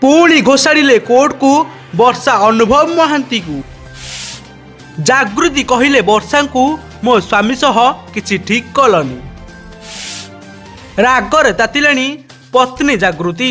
पुणी घोषाड़े कोर्ट को वर्षा अनुभव महांती को। जागृति कहले वर्षा को मो स्वामी सह किछि ठीक कलनी। रागरे तातिलाणी पत्नी जागृति।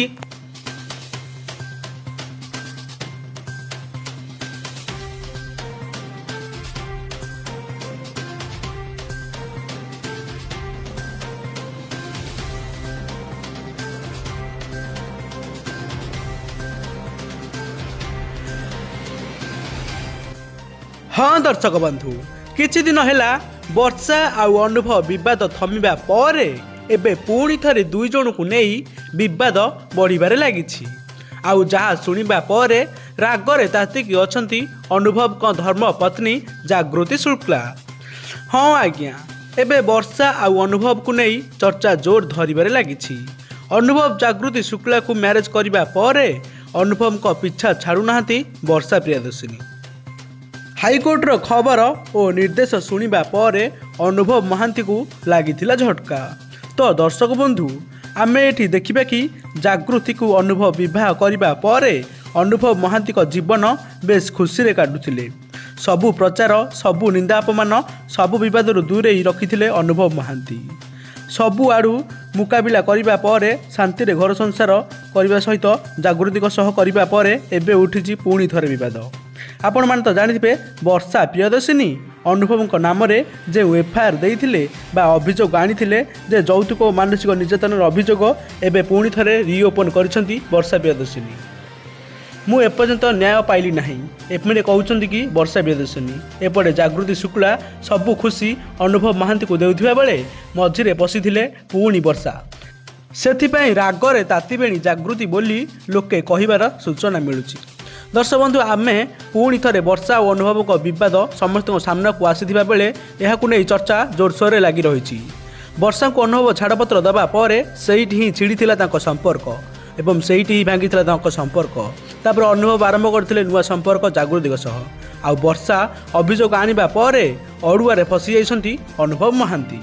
हाँ दर्शक बंधु, किछि दिन हैला वर्षा आउ अनुभव विवाद थमिबा परे एबे पुणी थरे दुई जन को नहीं विवाद बढ़िबारे लागिछि। आउ जहा सुनिबा परे रागरे तातिकी अछंती अनुभव को धर्म पत्नी जागृति शुक्ला। हाँ आज्ञा, एबे वर्षा आउ अनुभव को नहीं चर्चा जोर धरिबारे लागिछि। अनुभव जागृति शुक्ला को मैरेज करिबा परे अनुभव को पीछा छाड़ू नाहंती वर्षा प्रियदर्शिनी। हाईकोर्टर खबर और निर्देश शुणा पर अनुभव महांती को लगी झटका। तो दर्शक बंधु, आमे एठी देखिबा कि जागृति को अनुभव विवाह करने पर अनुभव महांती को जीवन बेस खुशी रे काटुथिले। सबु प्रचार, सबु निंदा अपमान, सबु विवाद दूरे रखिथिले अनुभव महांती। सबु आड़ू मुकाबिला करने पर शांति रे घर संसार करने सहित जागृति सह करने पर एबे उठी पुणी थरे विवाद। आपण मान तो जानिथिबे वर्षा प्रियदर्शिनी अनुभव नाम रे जे एफआईआर देइथिले बा अभियोग आनिथिले जे यौतुक और मानसिक निर्यातनार अभियोग एबे पुणी थरे रिओपन करिसंती वर्षा प्रियदर्शिनी। मु एपर्यंत न्याय पाइली नाही एपमे कहउछंती कि वर्षा प्रियदर्शिनी। एपटे जागृति शुक्ला सबु खुशी अनुभव महांती को देउथिबा बेले मझिरे बसिथिले पुणी वर्षा। सेथिपई रागरे तातिबेणी जागृति बोली लोके कहिबार सूचना मिलुछि। दर्शक बंधु, आमे पुणी थरे वर्षा और अनुभव को विवाद समस्त सामना को आसीथिबा बेले एहाकु नै चर्चा जोरसोर रे लागि रहिछि। वर्षा को अनुभव छाड़पत्र दबा परे सेहिठी ही छिड़ीथिला तांको संपर्क एवं सेहिठी ही भांगिथिला तांको संपर्क। तापर अनुभव आरंभ करथिले नुआ संपर्क जागृति सह। आ वर्षा अभियोग आनिबा परे अड़ुआरे फसी जाइसंती अनुभव महांती।